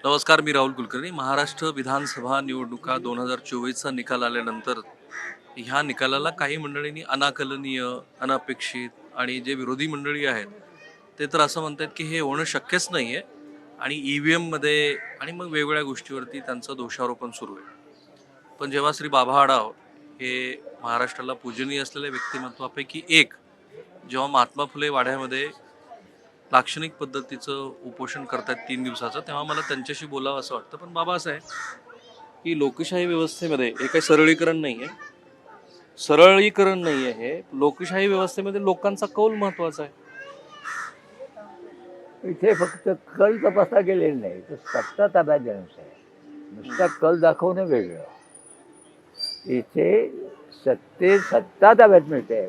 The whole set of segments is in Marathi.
नमस्कार, मी राहुल कुलकर्णी. महाराष्ट्र विधानसभा निवडणुका 2024चा निकाल आल्यानंतर ह्या निकालाला काही मंडळींनी अनाकलनीय, अनपेक्षित आणि जे विरोधी मंडळी आहेत ते तर असं म्हणतात की हे होणं शक्यच नाही आहे आणि EVM मध्ये आणि मग वेगवेगळ्या गोष्टीवरती त्यांचं दोषारोपण सुरू आहे. पण जेव्हा श्री बाबा आढाव हे महाराष्ट्राला पूजनीय असलेल्या व्यक्तिमत्वापैकी एक, जेव्हा महात्मा फुले वाड्यामध्ये लाक्षणिक पद्धतीचं उपोषण करतात 3 दिवसाचं, तेव्हा मला त्यांच्याशी बोलावं असं वाटतं. पण बाबा असं आहे की लोकशाही व्यवस्थेमध्ये हे काही सरळीकरण नाही आहे. हे लोकशाही व्यवस्थेमध्ये लोकांचा कौल महत्वाचा आहे. इथे फक्त कल तपासला गेलेला नाही, तर सत्ता ताब्यात घेण्याचं आहे. नुसता कल दाखवणं वेगळं. इथे सत्ता ताब्यात मिळते.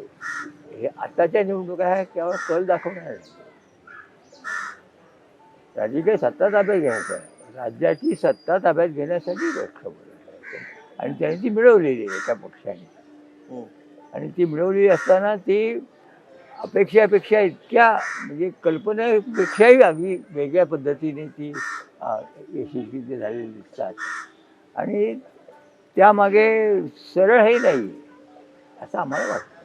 हे आताच्या निवडणुका आहे केवळ कल दाखवणं आहे. राजकीय सत्ता ताब्यात घ्यायचं आहे. राज्याची सत्ता ताब्यात घेण्यासाठी गोष्ट बोलत आहे. आणि त्यांनी ती मिळवलेली आहे एका पक्षाने. आणि ती मिळवलेली असताना ती अपेक्षापेक्षा इतक्या म्हणजे कल्पनेपेक्षाही अगदी वेगळ्या पद्धतीने ती यशस्वी झालेली दिसतात. आणि त्यामागे सरळही नाही असं आम्हाला वाटतं.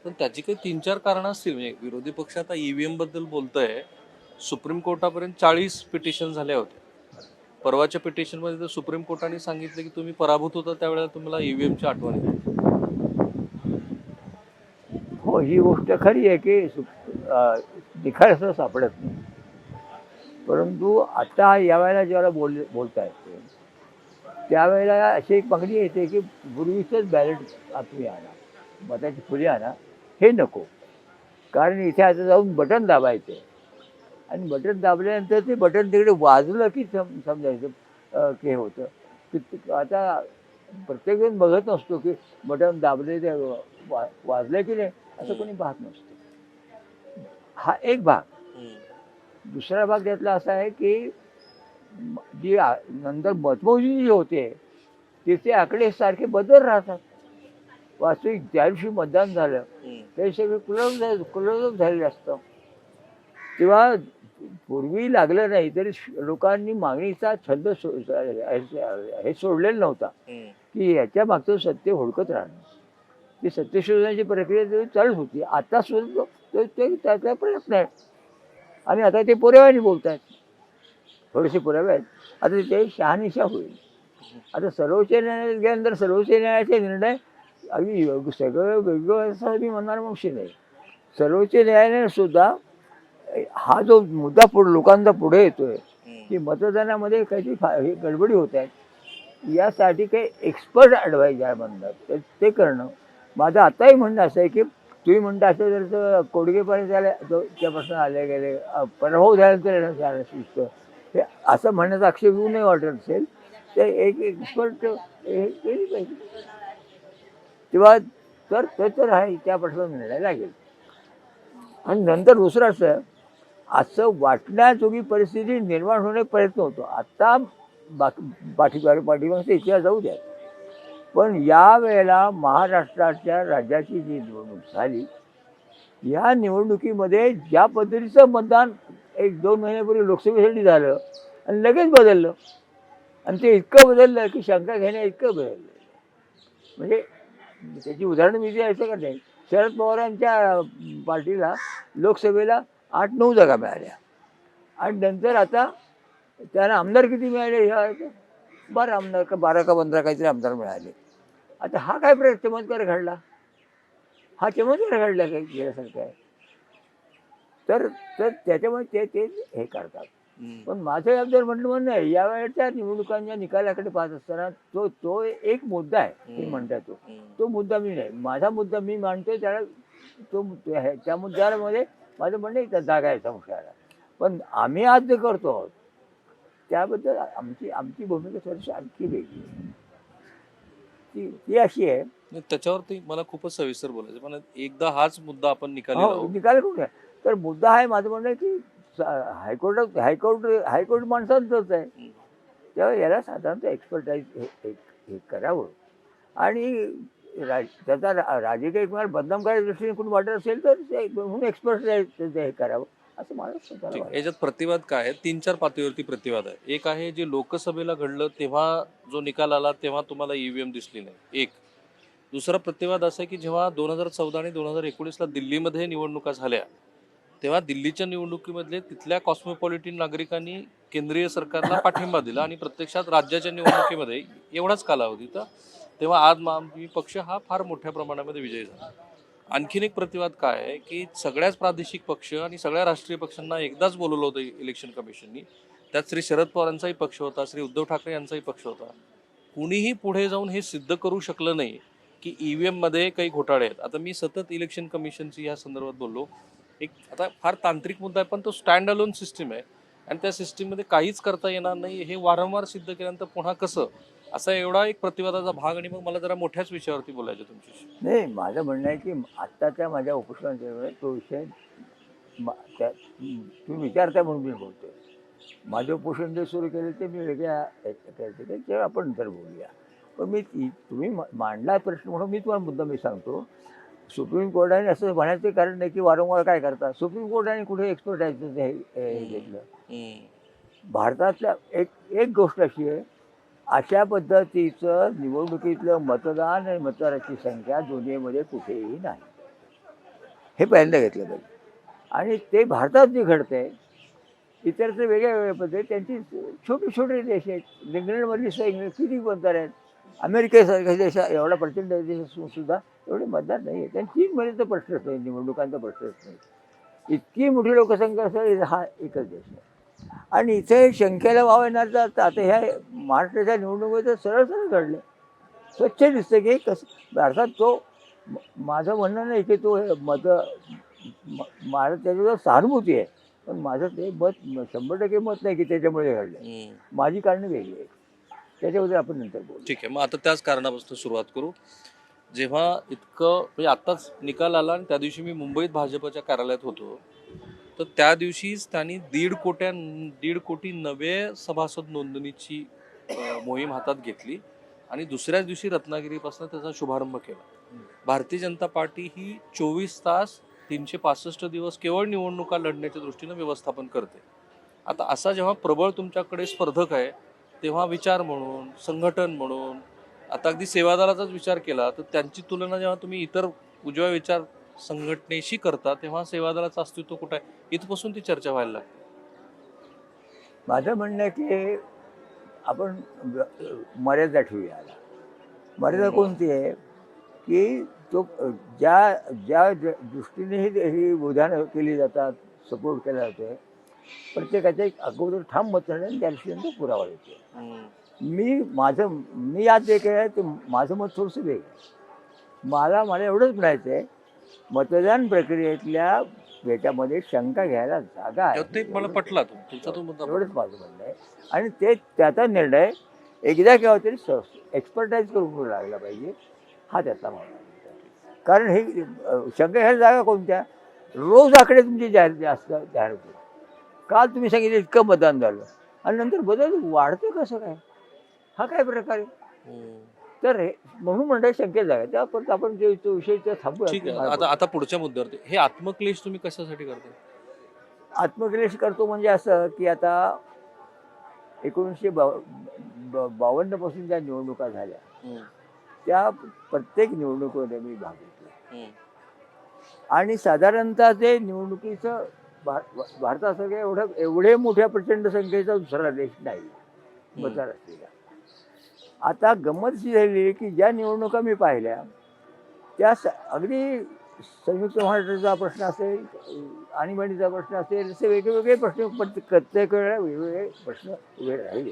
पण त्याची काही 3-4 कारणं असतील. म्हणजे विरोधी पक्ष आता EVM बद्दल बोलतोय. सुप्रीम कोर्टापर्यंत 40 पिटिशन झाल्या होत्या. परवाच्या पिटिशनमध्ये तर सुप्रीम कोर्टाने सांगितलं की तुम्ही पराभूत होता त्यावेळेला तुम्हाला EVMची आठवण येते. हो, ही गोष्ट खरी आहे की निखार असं सापडत नाही. परंतु आता यावेळेला ज्यावेळेला बोलता येते त्यावेळेला अशी एक मागणी येते की पूर्वीचंच बॅलेट तुम्ही आणा, मताची फुले आणा, हे नको. कारण इथे आता जाऊन बटन दाबायचे आणि बटन दाबल्यानंतर ते बटन तिकडे वाजलं की समजायचं की हे होतं की आता प्रत्येकजण बघत नसतो की बटन दाबले ते वाजलं की नाही असं कोणी पाहत नसतं. हा एक भाग. दुसरा भाग त्यातला असा आहे की जी नंतर मतमोजणी जी होते तिथे आकडे सारखे बदल राहतात. वास्तविक ज्या दिवशी मतदान झालं ते सगळे कुलवून झालेलं असतं. तेव्हा पूर्वी लागलं नाही तरी लोकांनी मागणीचा छंद हे सोडलेला नव्हता की याच्या मागचं सत्य हुडकत राहणं. ती सत्य शोधण्याची प्रक्रिया चालूच होती. आता सुद्धा त्याचा प्रयत्न आहे. आणि आता ते पुराव्याने बोलत आहेत. थोडेसे पुरावे आहेत. आता ते शहानिशा होईल. आता सर्वोच्च न्यायालयात गेल्यानंतर सर्वोच्च न्यायालयाचे निर्णय अगदी सगळं वेगळं असं मी म्हणणार मग नाही. सर्वोच्च न्यायालयाने सुद्धा हा जो मुद्दा लोकांचा पुढे येतोय की मतदानामध्ये काहीतरी गडबडी होत आहेत, यासाठी काही एक्सपर्ट ॲडवाईज आहे म्हणतात ते करणं. माझं आताही म्हणणं असं आहे की तुम्ही म्हणता असं जर कोडगेपर्यंत झाल्या त्यापासून आले गेले पराभव झाल्यानंतर शिस्त हे असं म्हणण्याचा आक्षेप येऊ नाही वाटत असेल तर एक एक्सपर्ट हे केली पाहिजे. तेव्हा तर आहे त्यापासून निर्णय लागेल. आणि नंतर दुसरं असं वाटण्याजोगी परिस्थिती निर्माण होण्याचा प्रयत्न होतो. आत्ता पाठीमागचा इतिहास जाऊ द्या. पण या वेळेला महाराष्ट्राच्या राज्याची जी निवडणूक झाली या निवडणुकीमध्ये ज्या पद्धतीचं मतदान 1-2 महिन्यापूर्वी लोकसभेसाठी झालं आणि लगेच बदललं आणि ते इतकं बदललं की शंका घेण्या इतकं बदललं. म्हणजे त्याची उदाहरणं मी द्यायचं का नाही. शरद पवारांच्या पार्टीला लोकसभेला 8-9 जागा मिळाल्या आणि नंतर आता त्यांना आमदार किती मिळाले ह्या 12 का 15 काहीतरी आमदार मिळाले. आता हा काय चमत्कार घडला. हा चमत्कार घडला काही गेल्यासारखं आहे. तर त्याच्यामुळे ते हे करतात. पण माझं जर म्हणणं आहे यावेळेच्या निवडणुकांच्या निकालाकडे पाहत असताना तो एक मुद्दा आहे मी म्हणतात तो मुद्दा मी नाही. माझा मुद्दा मी मांडतोय त्याला त्या मुद्द्यामध्ये माझं म्हणणं आहे जागा आहे संशयाला. पण आम्ही आज जे करतो आहोत त्याबद्दल आमची भूमिका थोडीशी आणखी वेगळी आहे. ती अशी आहे. त्याच्यावरती मला खूपच सविस्तर बोलायचं. पण एकदा हाच मुद्दा आपण निकाल करू नये. तर मुद्दा आहे माझं म्हणणं आहे की हायकोर्ट माणसांचंच आहे. तेव्हा याला साधारणतः एक्सपर्टाईज हे करावं. आणि त्याचा राजकीय कुणाला बदनाम करायच्या दृष्टीने कोणी वाटत असेल तर म्हणून एक्सपर्ट हे करावं. असं मला स्वतःला ठीक. वाटतं. याच्यात प्रतिवाद काय आहे? 3-4 पातळीवरती प्रतिवाद आहे. एक आहे जे लोकसभेला घडलं तेव्हा जो निकाल आला तेव्हा तुम्हाला ईव्हीएम दिसली नाही. एक. दुसरा प्रतिवाद असा आहे की जेव्हा 2014 आणि 2019ला दिल्लीमध्ये निवडणुका झाल्या, तेव्हा दिल्लीच्या निवडणुकीमधले तिथल्या कॉस्मोपॉलिटन नागरिकांनी केंद्रीय सरकारला पाठिंबा दिला आणि प्रत्यक्षात राज्याच्या निवडणुकीमध्ये एवढाच कालावधी होता. तेव्हा आम आदमी पक्ष हा फार मोठ्या प्रमाणामध्ये विजयी झाला. आणखीन एक प्रतिवाद काय आहे की सगळ्याच प्रादेशिक पक्ष आणि सगळ्या राष्ट्रीय पक्षांना एकदाच बोलवलं होतं इलेक्शन कमिशननी. त्यात श्री शरद पवारांचाही पक्ष होता, श्री उद्धव ठाकरे यांचाही पक्ष होता. कुणीही पुढे जाऊन हे सिद्ध करू शकलं नाही की ईव्हीएम मध्ये काही घोटाळे आहेत. आता मी सतत इलेक्शन कमिशनची या संदर्भात बोललो. एक आता फार तांत्रिक मुद्दा आहे, पण तो स्टँड अलोन सिस्टीम आहे आणि त्या सिस्टीममध्ये काहीच करता येणार नाही हे वारंवार सिद्ध केल्यानंतर पुन्हा कसं, असा एवढा एक प्रतिवादाचा भाग. आणि मग मला जरा मोठ्याच विषयावरती बोलायचं तुमच्याशी. नाही, माझं म्हणणं आहे की आत्ताच्या माझ्या उपोषणाच्या वेळेस तो विषय तुम्ही विचारताय म्हणून मी बोलतोय. माझे उपोषण जे सुरू केले ते मी वेगळ्या केले ते आपण नंतर बोलूया. पण तुम्ही मांडला प्रश्न म्हणून मी तुम्हाला मुद्दा मी सांगतो. सुप्रीम कोर्टाने असं म्हणायचं कारण नाही की वारंवार काय करतात. सुप्रीम कोर्टाने कुठे एक्सपर्टायचं हे घेतलं. भारतातल्या एक गोष्ट अशी आहे, अशा पद्धतीचं निवडणुकीतलं मतदान आणि मतदाराची संख्या दोन्हीमध्ये कुठेही नाही. हे पहिल्यांदा घेतलं पाहिजे. आणि ते भारतात जे घडतंय, इतरचे वेगळ्या वेगळ्या पद्धती त्यांची छोटे छोटे देश आहेत. इंग्लंडमधली किती मतदार आहेत. अमेरिकेसारख्या देशात एवढा प्रचंड देश असून सुद्धा एवढे मतदार नाही आहेत. आणि चीनमध्ये तर प्रश्नच नाही, निवडणुकांचा प्रश्नच नाही. इतकी मोठी लोकसंख्या असेल हा एकच देश आहे. आणि इथे संख्येला वाव येणार तर आता ह्या महाराष्ट्राच्या निवडणुकीचं सरळ सरळ घडलं. स्वच्छ दिसतं की कसं अर्थात तो माझं म्हणणं नाही की तो हे माझं त्याच्यावर सहानुभूती आहे. पण माझं ते मत 100% मत नाही की त्याच्यामुळे घडलं. माझी कारणं वेगळी आहेत. त्याच्याबद्दल आपण नंतर बोलू. ठीक आहे, मग आता त्याच कारणापासून सुरुवात करू. जेव्हा इतकं म्हणजे आत्ताच निकाल आला आणि त्या दिवशी मी मुंबईत भाजपच्या कार्यालयात होतो, तर त्या दिवशीच त्यांनी 1.5 कोटी नवे सभासद नोंदणीची मोहीम हातात घेतली आणि दुसऱ्याच दिवशी रत्नागिरीपासून त्याचा शुभारंभ केला. भारतीय जनता पार्टी ही 24 तास 365 दिवस केवळ निवडणुका लढण्याच्या दृष्टीनं व्यवस्थापन करते. आता असा जेव्हा प्रबळ तुमच्याकडे स्पर्धक आहे, तेव्हा विचार म्हणून, संघटन म्हणून, आता अगदी सेवादलाचाच विचार केला तर त्यांची तुलना जेव्हा तुम्ही इतर उजव्या विचार संघटनेशी करता, तेव्हा सेवादलाचं अस्तित्व कुठं आहे, इथपासून ती चर्चा व्हायला लागते. माझं म्हणणं आहे की आपण मर्यादा ठेवूया. मर्यादा कोणती आहे की तो ज्या ज्या दृष्टीने ही विधानं केली जातात, सपोर्ट केला जातो, प्रत्येकाचं एक अगोदर ठाम मत आहे आणि त्या दृष्टीने पुरावा येतो. मी आज जे केलं आहे ते माझं मत थोडंसं वेगळं आहे. मला एवढंच म्हणायचं आहे, मतदान प्रक्रियेतल्या याच्यामध्ये शंका घ्यायला जागा आहे. ते मला पटला तुमचा तो मुद्दा. एवढंच माझं म्हणणं आहे. आणि त्याचा निर्णय एकदा केव्हा तरी एक्सपर्टाईज करून लागला पाहिजे, हा त्याचा म्हणणं आहे. कारण हे शंका घ्यायला जागा कोणत्या, रोज आकडे तुमची जाहीर होते. काल तुम्ही सांगितलं इतकं मतदान झालं आणि नंतर बदल वाढतं कसं काय, हा काय प्रकार आहे. तर हे म्हणून म्हणतात शंकेत जागा. त्यापर्यंत आपण जे तो विषय थांबूया. ठीक आहे, आता पुढच्या मुद्द्यावरती हे आत्मक्लेश तुम्ही कशासाठी करता? आत्मक्लेश करतो म्हणजे असं की आता 1952 पासून ज्या निवडणुका झाल्या त्या प्रत्येक निवडणुकीमध्ये मी भाग घेतला. आणि साधारणतः ते निवडणुकीचं भारतासारख्या एवढे मोठ्या प्रचंड संख्येचा दुसरा देश नाही मतदार असलेला. आता गंमत अशी झालेली आहे की ज्या निवडणुका मी पाहिल्या त्या अगदी संयुक्त महाराष्ट्राचा प्रश्न असेल, आणीबाणीचा प्रश्न असेल, असे वेगवेगळे प्रश्न प्रत्येक वेळेला वेगवेगळे प्रश्न उभे राहिले.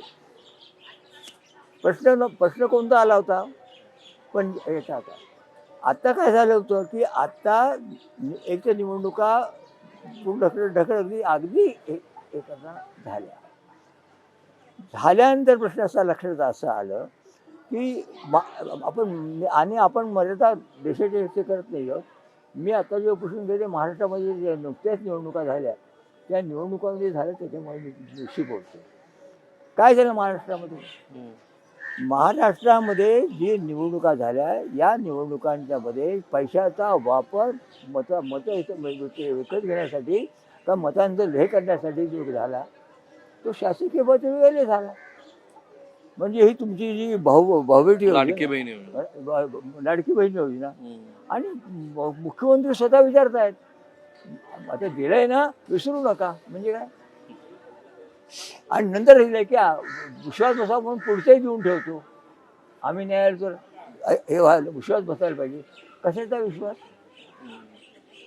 प्रश्न कोणता आला होता, पण याचा होता. आत्ता काय झालं होतं की आत्ता एक निवडणुका ढकल अगदी एकदा झाल्यानंतर प्रश्न असा लक्षात असं आलं की आपण मर्यादा देशाच्या हिस्से करत नाही आहोत. मी आता जे उपोषण केले महाराष्ट्रामध्ये जे नुकत्याच निवडणुका झाल्या त्या निवडणुकांमध्ये झाल्या, त्याच्यामुळे मी दिवशी बोलतो. काय झालं महाराष्ट्रामध्ये जी निवडणुका झाल्या या निवडणुकांच्यामध्ये पैशाचा वापर मत विकत घेण्यासाठी का मतांचं हे करण्यासाठी जो झाला तो शासकीय पदवीला झाला. म्हणजे ही तुमची जी भावबेटी लाडकी बहीण योजना. लाडकी बहीण योजना हम्म. आणि मुख्यमंत्री स्वतः विचारतायत आता दिलंय ना विसरू नका म्हणजे काय. आणि नंतर लिहिलंय की विश्वास बसा म्हणून पुढचंही देऊन ठेवतो आम्ही नाही आलो तर हे व्हायला विश्वास बसायला पाहिजे. कशाचा विश्वास.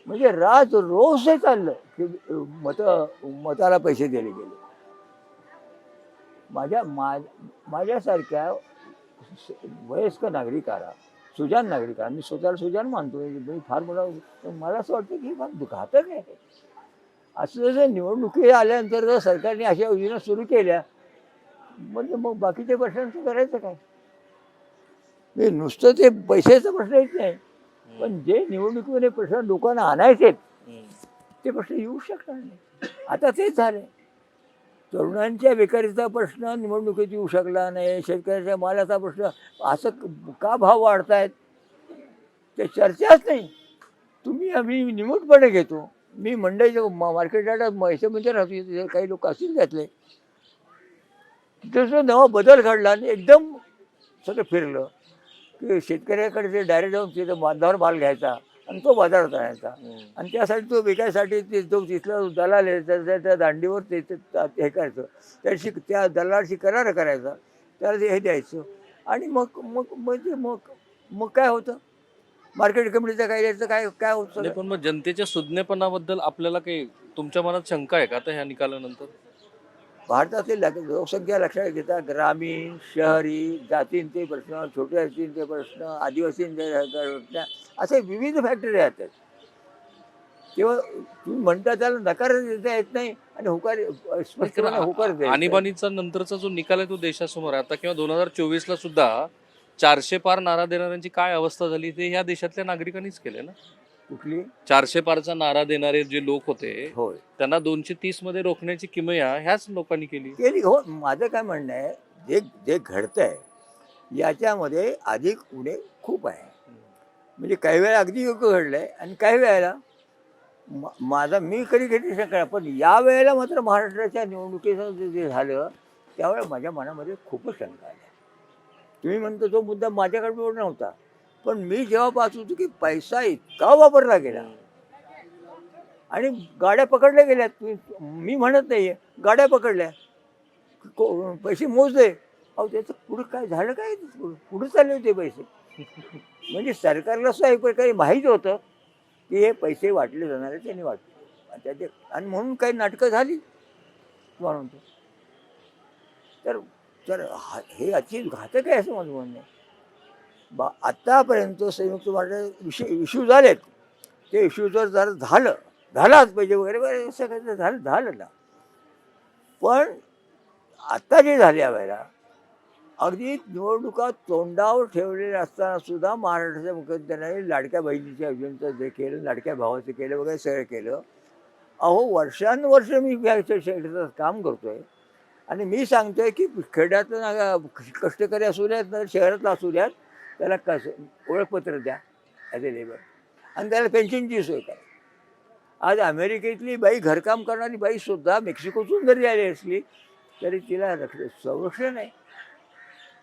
म्हणजे रोज हे चाललं की मताला पैसे दिले गेले. माझ्यासारख्या वयस्कर नागरिकाला सुजाण नागरिकाला मी स्वतःला सुजाण मानतो मी फार मोठा पण मला असं वाटतं की फार घातक आहे. असं जसं निवडणुकी आल्यानंतर जर सरकारने अशा योजना सुरू केल्या म्हणजे मग बाकीच्या प्रश्नांचं करायचं काय. म्हणजे नुसतं ते पैशाचा प्रश्न येत नाही पण जे निवडणुकीमध्ये प्रश्न लोकांना आणायचे ते प्रश्न येऊ शकणार नाही. आता तेच झाले. तरुणांच्या बेकारीचा प्रश्न निवडणुकीत येऊ शकला नाही. शेतकऱ्याच्या मालाचा प्रश्न असं का भाव वाढतायत ते चर्चाच नाही. आम्ही निमूटपणे घेतो. मी मंडईच्या मार्केट यार्डात राहतो काही लोक असतील त्यातले जसं नवा बदल घडला आणि एकदम सगळं फिरलं की शेतकऱ्याकडे ते डायरेक्ट जाऊन तिथं बांधावर माल घ्यायचा आणि तो बाजारात आणायचा आणि त्यासाठी तो विकायसाठी तो तिथला दलाल आहे त्या दांडीवर ते हे करायचं त्याशी त्या दलालाशी करार करायचा त्याला ते हे द्यायचं आणि मग मग म्हणजे मग काय होतं मार्केट कमिटीचं काय द्यायचं काय होतं. पण मग जनतेच्या सुज्ञपणाबद्दल आपल्याला काही तुमच्या मनात शंका आहे का आता ह्या निकालानंतर. भारतातील लोकसंख्या लक्षात घेता ग्रामीण शहरी जातींचे प्रश्न छोट्या जातींचे प्रश्न आदिवासींचे प्रश्न असे विविध फॅक्टरी आहेत. तेव्हा तुम्ही म्हणता त्याला नकार देता येत नाही आणि होकार स्पष्टपणे होकार द्यायचा. आणीबाणीचा नंतरचा जो निकाल आहे तो देशासमोर आहे आता किंवा 2024 ला सुद्धा 400 पार नारा देणाऱ्यांची काय अवस्था झाली ते ह्या देशातल्या नागरिकांनीच केले ना. कुठली 400 पारचा नारा देणारे जे लोक होते होय त्यांना 230 मध्ये रोखण्याची किमया ह्याच लोकांनी केली. हो. माझं काय म्हणणं आहे जे घडतंय याच्यामध्ये अधिक उणे खूप आहे. म्हणजे काही वेळा अगदी योग्य घडलंय आणि काही वेळेला मी कधी घेतली शंका पण या वेळेला मात्र महाराष्ट्राच्या निवडणुकीचं जे झालं त्यावेळेला माझ्या मनामध्ये खूपच शंका आल्या. तुम्ही म्हणतो तो मुद्दा माझ्याकडे नव्हता पण मी जेव्हा पाहत होतो की पैसा इतका वापरला गेला आणि गाड्या पकडल्या गेल्यात. मी म्हणत नाहीये गाड्या पकडल्या पैसे मोजले अहो त्याचं पुढे काय झालं काय पुढे चालले होते पैसे. म्हणजे सरकारला सुद्धा एक प्रकारे माहीत होतं की हे पैसे वाटले जाणार आहे त्यांनी वाटले आणि म्हणून काही नाटकं झाली म्हणून तर हे अति घातक आहे असं माझं म्हणणं आहे. आत्तापर्यंत संयुक्त महाराष्ट्र इश्यू झालेत ते इश्यू जर झालाच पाहिजे वगैरे वगैरे सगळं झालं ना पण आत्ता जे झाले यावेळेला अगदी निवडणुका तोंडावर ठेवलेल्या असताना सुद्धा महाराष्ट्राच्या मुख्यमंत्र्यांनी लाडक्या बहिणीच्या योजनेचं जे केलं लाडक्या भावाचं केलं वगैरे सगळं केलं. अहो वर्षानुवर्ष मी या क्षेत्रात काम करतोय आणि मी सांगतोय की खेड्यातलं कष्टकरी असू द्यात ना शहरातला असू द्यात त्याला ओळखपत्र द्या ॲज अ लेबर आणि त्याला पेन्शनची सोय करा. आज अमेरिकेतली बाई घरकाम करणारी बाईसुद्धा मेक्सिकोतून जरी आली असली तरी तिला संरक्षण आहे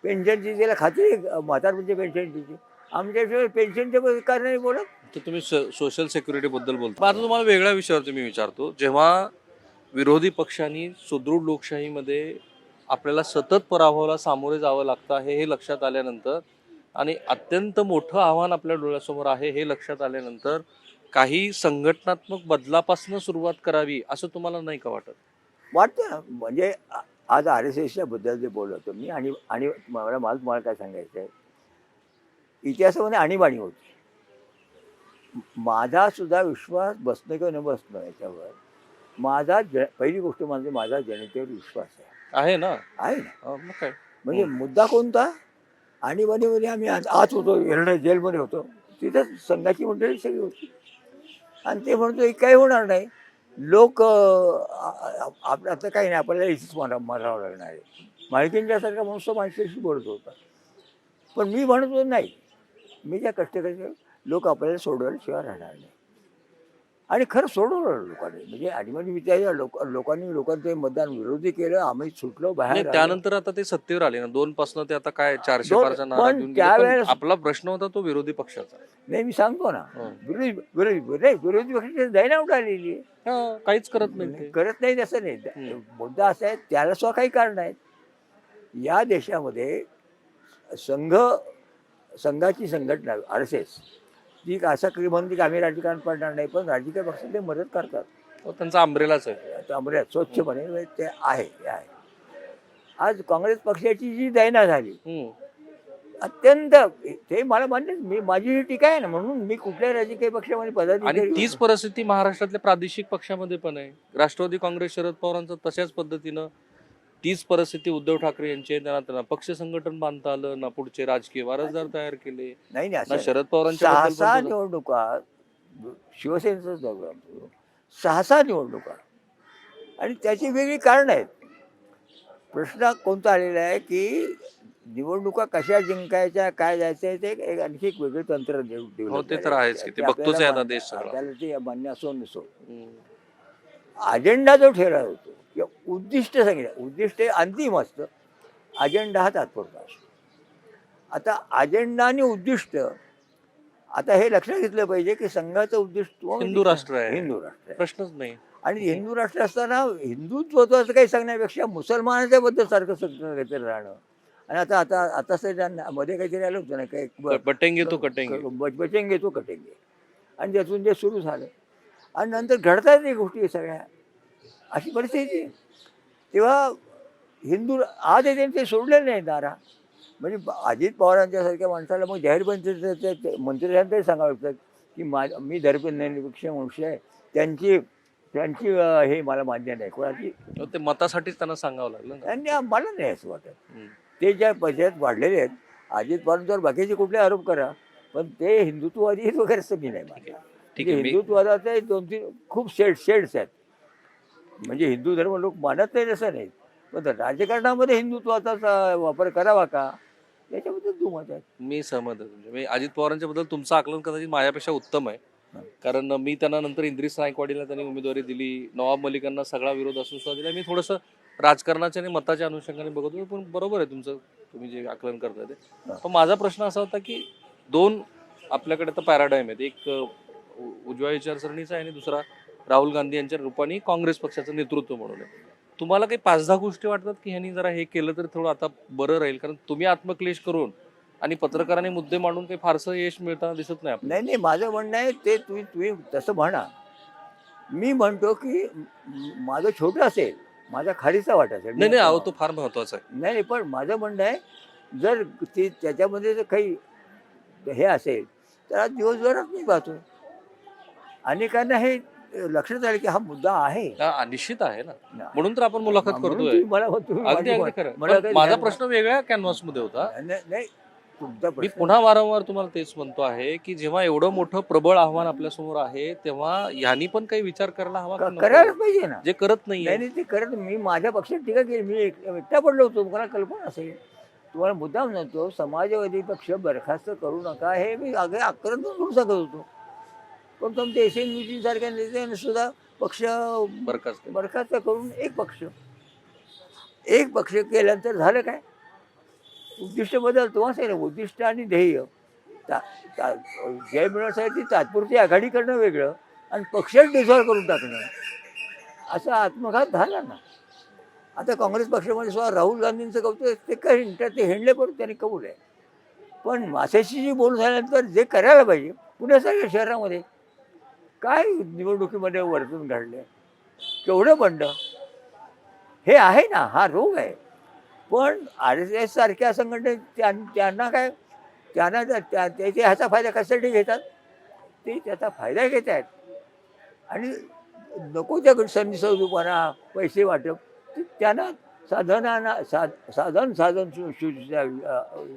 पेन्शनची तिला खात्री म्हातारपणची पेन्शनची. आमच्याशिवाय पेन्शनच्या कारण बोलत तर तुम्ही सोशल सिक्युरिटी बद्दल बोलता. आता तुम्हाला वेगळ्या विषयावर मी विचारतो. जेव्हा विरोधी पक्षांनी सुदृढ लोकशाहीमध्ये आपल्याला सतत पराभवाला सामोरे जावं लागतं हे लक्षात आल्यानंतर आणि अत्यंत मोठं आव्हान आपल्या डोळ्यासमोर आहे हे लक्षात आल्यानंतर काही संघटनात्मक बदलापासून सुरुवात करावी असं तुम्हाला नाही का वाटतं ना. म्हणजे आज RSSच्या बद्दल जे बोलतो मी आणि मला काय सांगायचं आहे इतिहासामध्ये आणीबाणी होती. माझा सुद्धा विश्वास बसणं किंवा न बसणं याच्यावर पहिली गोष्ट म्हणजे माझा जनतेवर विश्वास आहे ना. मग काय म्हणजे मुद्दा कोणता आणीबाणीमध्ये आम्ही आत होतो जेलमध्ये होतो तिथं संघाची मंडळी सगळी होती आणि ते म्हणतो काही होणार नाही लोक आता काही नाही आपल्याला इथेच मारावं लागणार आहे. मालकींच्यासारखा माणसाशी बोलत होता पण मी म्हणतो नाही मी ज्या कष्टकरी लोक आपल्याला सोडवायला शिवाय राहणार नाही. आणि खरं सोडवलं लोकांनी. म्हणजे आणीबाणी विचारायला लोकांचं मतदान विरोधी केलं, आम्ही सुटलो नाही, बाहेर आलो. त्यानंतर आता ते सत्तेवर आले ना, 2 पासून ते आता काय 400 दोन- पारचा नारा पण देऊन गेले. पण त्यावेळेस- आपला प्रश्न होता तो विरोधी पक्षाचा. नाही, मी सांगतो ना, हं. विरोधी पक्षाची दैना उडालेली आहे. हा, काहीच करत नाही ते. करत नाही असं नाही. हं. मुद्दा असा आहे, त्याला सुद्धा काही कारण आहेत. या देशामध्ये संघाची संघटना RSS ती असं कधी म्हणते की आम्ही राजकारण पडणार नाही, पण राजकीय पक्षात ते मदत करतात. तो त्यांचा अंब्रेलाच आहे. त्यामुळे स्वच्छपणे ते आहे. आज काँग्रेस पक्षाची जी दैना झाली हम्म. अत्यंत, ते मला मान्य, माझी ही टीका आहे ना, म्हणून मी कुठल्याही राजकीय पक्षामध्ये आणि पदाधिकारी तीच परिस्थिती महाराष्ट्रातल्या प्रादेशिक पक्षामध्ये पण आहे. राष्ट्रवादी काँग्रेस शरद पवारांचं तशाच पद्धतीनं तीच परिस्थिती उद्धव ठाकरे यांची आहे. त्यांना पक्ष संघटन बांधता आलं ना, पुढचे राजकीय वारसदार तयार केले नाही ना, असं शरद पवारांच्या 6 निवडणुका शिवसेनेचं जवळ 6 निवडणुका, आणि त्याची वेगळी कारण आहेत. प्रश्न कोणता आलेला आहे की निवडणुका कशा जिंकायच्या, काय जायचं, ते आणखी एक वेगळं तंत्र हो, ते तर आहेच की. ते बघतोच आहे आता देश सगळा. आपल्याला ते मान्य असो नसो, हम्म. अजेंडा जो ठरवला होतो किंवा उद्दिष्ट सांगितलं, उद्दिष्ट हे अंतिम असतं, अजेंडा हा तात्पुरता असतो. आता अजेंडा आणि उद्दिष्ट, आता हे लक्षात घेतलं पाहिजे की संघाचं उद्दिष्ट हिंदू राष्ट्र आहे. हिंदू राष्ट्र आहे. प्रश्नच नाही. आणि हिंदू राष्ट्र असताना हिंदुत्वाचं काही सांगण्यापेक्षा मुसलमानाच्या बद्दल सारखं सगळं काहीतरी राहणं. आणि आता मध्ये काहीतरी आलं होतं ना, काही बटेंगे तो कटेंगे. बचेंगे तो कटेंगे, आणि त्यातून जे सुरू झालं आणि नंतर घडतात या गोष्टी सगळ्या, अशी परिस्थिती आहे. तेव्हा हिंदू आज येते ते सोडलेलं नाही नारा. म्हणजे अजित पवारांच्यासारख्या माणसाला मग जाहीरपंचायत मंत्र्यांना तरी सांगावं लागतं की मी धर्मनिरपेक्ष मनुष्य आहे, त्यांची हे मला मान्य नाही. कोणाची ते मतासाठीच त्यांना सांगावं लागलं ना. आणि मला नाही असं वाटत. हम्म. ते ज्या पैशात वाढलेले आहेत, अजित पवारांच्यावर बाकीचे कुठले आरोप करा, पण ते हिंदुत्ववादी आहेत वगैरे असं मी नाही मानत. ठीक आहे. हिंदुत्वादाचे 2-3 खूप शेड्स आहेत. म्हणजे हिंदू धर्म लोक मानत नाही असं नाही, पण राजकारणामध्ये हिंदुत्वाचा वापर करावा का, याच्याबद्दल दुमत आहे. मी सहमत आहे तुमच्या. म्हणजे अजित पवारांच्या बद्दल तुमचं आकलन कदाचित माझ्यापेक्षा उत्तम आहे. कारण मी त्यांना नंतर इंद्रिस नायकवाडीला त्यांनी उमेदवारी दिली, नवाब मलिकांना सगळा विरोध असून सुद्धा दिला. मी थोडंसं राजकारणाच्या आणि मताच्या अनुषंगाने बघत होतो, पण बरोबर आहे तुमचं, तुम्ही जे आकलन करताय ते. पण माझा प्रश्न असा होता की 2 आपल्याकडे तर पॅराडाईम आहेत. एक उजव्या विचारसरणीचा आहे आणि दुसरा राहुल गांधी यांच्या रूपाने काँग्रेस पक्षाचं नेतृत्व म्हणून आहे. तुम्हाला काही 5-10 गोष्टी वाटतात की ह्यांनी जरा हे केलं तर थोडं आता बरं राहील? कारण तुम्ही आत्मक्लेश करून आणि पत्रकारांनी मुद्दे मांडून काही फारसं यश मिळताना दिसत नाही आपल्याला. नाही, माझं म्हणणं आहे ते तुम्ही तसं म्हणा. मी म्हणतो की माझं छोटं असेल, माझा खारीचा वाटा असेल. नाही, अहो, तो फार महत्वाचा आहे. नाही, पण माझं म्हणणं आहे, जर ते त्याच्यामध्ये जर काही हे असेल तर आज दिवसभरात मी पाहतो अनेकांना हे लक्षात आलं की हा मुद्दा आहे. निश्चित आहे ना, म्हणून तर आपण मुलाखत करतोय. अगदी अगदी खरं. पण माझा प्रश्न वेगळ्या कॅनव्हास मध्ये होता. नाही, तुमचा मी पुन्हा वारंवार तुम्हाला तेच म्हणतो आहे की जेव्हा एवढं मोठं प्रबळ आव्हान आपल्या समोर आहे, तेव्हा ह्यांनी पण काही विचार करायला हवा का नको? करायला पाहिजे ना. जे करत नाहीये. नाही, ते करत. मी माझ्या पक्षात टीका केली, मी एकटा पडलो होतो, मला कल्पना असेल. तुम्हाला मुद्दाम म्हणतो समाजवादी पक्ष बरखास्त करू नका, हे मी आकलन करून सांगत होतो. पण तुमच्या SNVT सारख्या नेत्याने सुद्धा पक्ष बरखास्त करून एक पक्ष केल्यानंतर झालं काय? उद्दिष्ट बदलतो असेल. उद्दिष्ट आणि ध्येय जय मिळवण्यासाठी तात्पुरती आघाडी करणं वेगळं आणि पक्षच डिझॉल्व्ह करून टाकणं, असा आत्मघात झाला ना. आता काँग्रेस पक्षामध्ये सुद्धा राहुल गांधींचं कौतुक ते काही ते हेंडले करून त्यांनी कबूल आहे. पण मासेशी जी बोलून झाल्यानंतर जे करायला पाहिजे, पुण्यासारख्या शहरामध्ये काय निवडणुकीमध्ये वर्तन घडले, केवढं बंड हे आहे ना, हा रोग आहे. पण RSS सारख्या संघटने त्यांना त्याचे ह्याचा फायदा कशासाठी घेतात? ते त्याचा फायदा घेत आहेत आणि नको त्या संधीसौदूपणा, पैसे वाटप, त्यांना साधन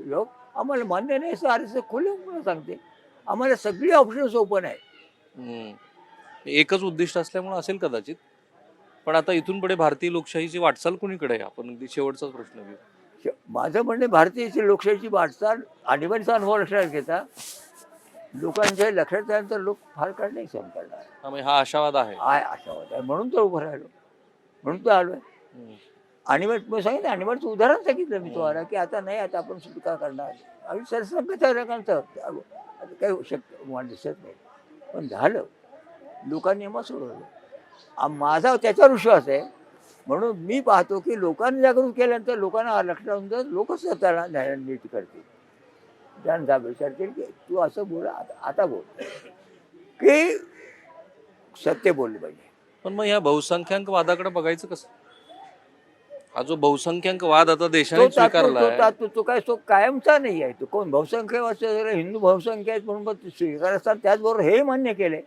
योग आम्हाला मान्य नाही असं RSS खुले सांगते. आम्हाला सगळी ऑप्शन्स ओपन आहे. एकच उद्दिष्ट असल्यामुळे असेल कदाचित. पण आता इथून पुढे भारतीय लोकशाहीची वाटचाल कुणीकडे आहे? आपण अगदी शेवटचाच प्रश्न घेऊ. माझं म्हणणे, भारतीय लोकशाहीची वाटचाल आणीबाणीचा अनुभव लक्षात घेता लोकांच्या लक्षात आल्यानंतर लोक फार काळ नाही सहन करणार. म्हणजे हा आशावाद आहे. आशावाद आहे म्हणून तर उभं राहिलो, म्हणून तर आलोय. हम्म. आणि मग सांगितलं, आणि मग उदाहरण सांगितलं मी तुम्हाला की आता नाही, आता आपण सुटका करणार. आम्ही सरसंकट काही शक्य मला दिसत नाही, पण झालं. लोकांनी मग सोडवलं. माझा त्याच्यावर विश्वास आहे. म्हणून मी पाहतो की लोकांनी जागृत केल्यानंतर लोकांना लक्षात लोकच स्वतःला नीट करतील. त्यांचा विचारतील की तू असं बोल, आता बोल की सत्य बोलले पाहिजे. पण मग या बहुसंख्याक वादाकडे बघायचं कसं? हा जो बहुसंख्याक वाद आता देशाने स्वीकारला आहे, तो काय तो कायमचा नाही आहे. तो कोण बहुसंख्य हिंदू बहुसंख्या आहेत म्हणून पण स्वीकार असतात. त्याचबरोबर हे मान्य केलंय,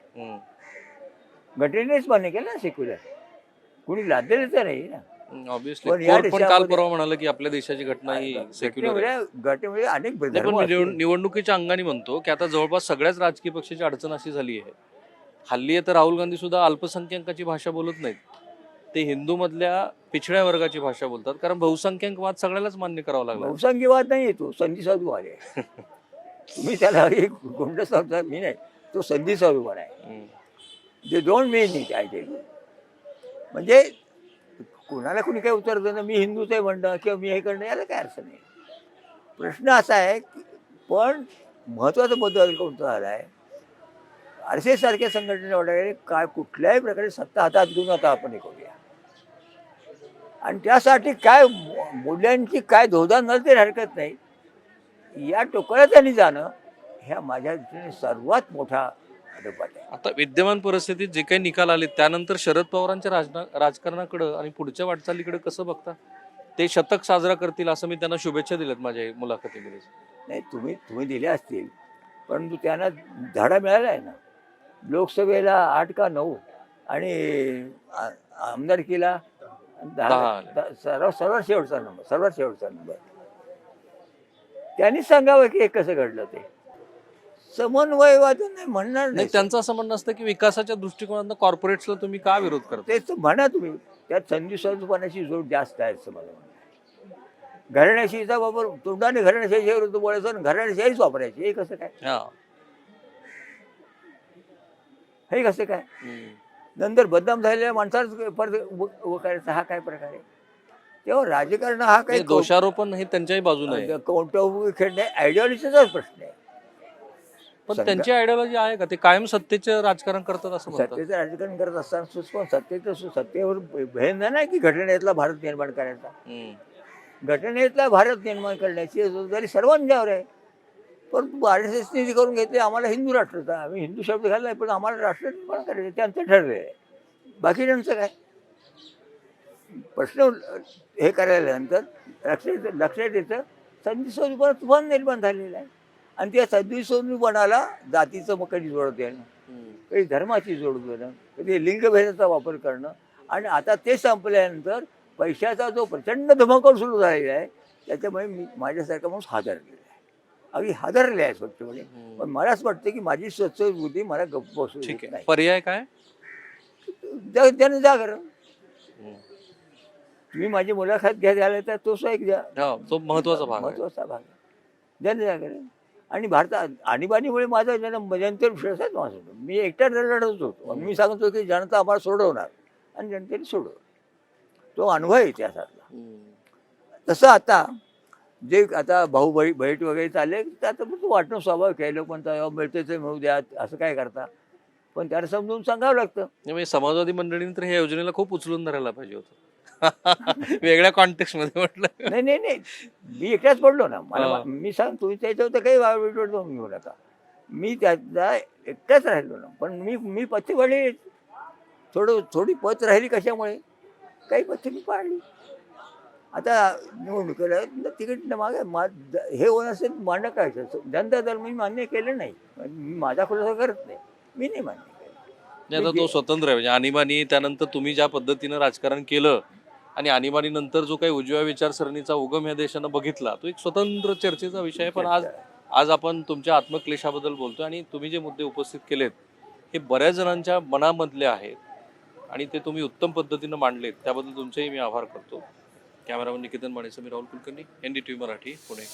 घटनेनेच मान्य केलं ना, सेक्युलर कुणी लादलेलं तर नाही ना. ऑब्विसली पण या कोर्ट पण काल देशामध्ये- परवा म्हणाले की आपल्या देशाची घटना ही सेक्युलर आहे. घटनेमध्ये अनेक नाही, धर्म पण असतील. निवडणुकीच्या अंगाने म्हणतो की आता जवळपास सगळ्याच राजकीय पक्षाची अडचण अशी झाली आहे. हल्ली तर राहुल गांधी सुद्धा अल्पसंख्याकाची भाषा बोलत नाहीत, ते हिंदू मधल्या पिछड्या वर्गाची भाषा बोलतात, कारण बहुसंख्याक वाद सगळ्यालाच मान्य करावा लागला. बहुसंख्यवाद नाही येतो, संधी साधूवाद आहे. तुम्ही त्याला एक गोंड सांगता, मी नाही, तो संधी साधूवाद आहे. जे don't mean it I tell. म्हणजे कोणाला कोणी काय उत्तर देणं, मी हिंदूच आहे म्हणणं किंवा मी हे करणं, याला काय अर्थ नाही. प्रश्न असा आहे की, पण महत्त्वाचा मुद्दा कोणता झाला आहे, आरएसएस सारख्या संघटनेने वगैरे काय कुठल्याही प्रकारे सत्ता हातात घेऊन आता आपण हे करूया, आणि त्यासाठी काय मूल्यांची काय धोरण झालं तरी हरकत नाही, या टोकाला त्यांनी जाणं ह्या माझ्या दृष्टीने सर्वात मोठा अडपाट आहे. आता विद्यमान परिस्थितीत जे काही निकाल आले त्यानंतर शरद पवारांच्या राजकारणाकडे आणि पुढच्या वाटचालीकडे कसं बघता? ते शतक साजरा करतील असं मी त्यांना शुभेच्छा दिल्यात माझ्या मुलाखतीमध्ये. नाही, तुम्ही दिल्या असतील, परंतु त्यांना धडा मिळाला आहे ना. लोकसभेला 8 का 9 आणि आमदारकीला 10, सर्वात शेवटचा नंबर. त्यांनी सांगावं की हे कसं घडलं. ते समन्वयवाद नाही म्हणणार नाही, नाही. त्यांचं असं म्हणणं असतं की विकासाच्या दृष्टिकोनातून कॉर्पोरेट्सला तुम्ही का विरोध करता? तेच म्हणा तुम्ही, त्यात संधी साधूपणाची जोड जास्त आहे असं मला म्हणणं. घराण्याशीचा वापर तोंडाने घराण्याशाही विरुद्ध बोलायचं आणि घराण्याशाहीच वापरायची, हे कसं काय? हे कसं काय? नंतर बदनाम झालेल्या माणसाला परत उभं करायचा, हा काय प्रकार आहे? तेव्हा राजकारण हा काही दोषारोपण हे त्यांच्याही बाजूने आहे. कोणत्या खेळणे आयडिओलॉजीचाच प्रश्न आहे. पण त्यांची आयडिओलॉजी आहे का? ते कायम सत्तेचं राजकारण करतात असं म्हणतात. सत्तेचं राजकारण करत असताना सत्तेवर भेद नाही की घटनेतला भारत निर्माण करायचा. घटनेतला भारत निर्माण करण्याची जबाबदारी सर्वांच्यावर आहे. परंतु RSSने जे करून घेतले, आम्हाला हिंदू राष्ट्राचा, आम्ही हिंदू शब्द घालला, पण आम्हाला राष्ट्र निर्माण करायचं, त्यांचं ठरलेलं आहे. बाकी त्यांचं काय प्रश्न हे करायल्यानंतर लक्षात येतं संधी स्वरूपात तुफान निर्माण झालेला आहे. आणि त्या संधी स्वरूपाला जातीचं मग कधी जोड देणं, कधी धर्माची जोड देणं, कधी लिंगभेदाचा वापर करणं, आणि आता ते संपल्यानंतर पैशाचा जो प्रचंड धमाका सुरू झालेला आहे, त्याच्यामुळे मी माझ्यासारखा माणूस हादरलेला आहे, अगदी हादरले आहे स्वच्छपणे. पण मलाच वाटतं की माझी स्वच्छ बुद्धी मला गप्प बसू देत नाही. पर्याय काय? त्याने जागरण. तुम्ही माझी मुलाखत घ्यायला आले तर तो एक तो महत्वाचा भाग आहे. जनजागरण. आणि भारतात आणीबाणीमुळे माझा जनतेवर विश्वास आहे माझा. मी एकटा लढत होतो, मी सांगतो की जनता आम्हाला सोडवणार, आणि जनतेने सोडवलं. तो अनुभव आहे त्यासारखा. तसं आता जे आता भाऊ भेट वगैरे चालले, तर आता तू वाटणं स्वाभाविक आहे. लोक मिळते ते मिळू द्या, असं काय करता, पण त्याला समजून सांगावं लागतं. म्हणजे समाजवादी मंडळींनी तर ह्या योजनेला खूप उचलून धरायला पाहिजे होतं. वेगळ्या कॉन्टेक्स्ट मध्ये म्हटलं. नाही, मी एकटाच पडलो ना. मला मी सांग, तुम्ही त्याच्यावर काही वावड घेऊ नका. मी त्याचा एकटाच राहिलो ना. पण मी पथ्य पाळली. थोडी पत राहिली कशामुळे, काही पथ्य मी पाळली. आता निवडणुकीला तिकीट मागे हे होणं असेल मान्य करायचं. जनता दल मी मान्य केलं नाही, माझा खुलासा करत नाही, मी नाही मान्य केलं. आता तो स्वतंत्र आहे. म्हणजे आणीबाणी त्यानंतर तुम्ही ज्या पद्धतीनं राजकारण केलं, आणि आणीबाणीनंतर जो काही उजव्या विचारसरणीचा उगम या देशानं बघितला, तो एक स्वतंत्र चर्चेचा विषय आहे. पण आज आपण तुमच्या आत्मक्लेशाबद्दल बोलतोय, आणि तुम्ही जे मुद्दे उपस्थित केलेत हे बऱ्याच जणांच्या मनामधले आहेत, आणि ते तुम्ही उत्तम पद्धतीनं मांडलेत, त्याबद्दल तुमचेही मी आभार करतो. कॅमेरामन निकेतन मानेसह मी राहुल कुलकर्णी, NDTV मराठी, पुणे.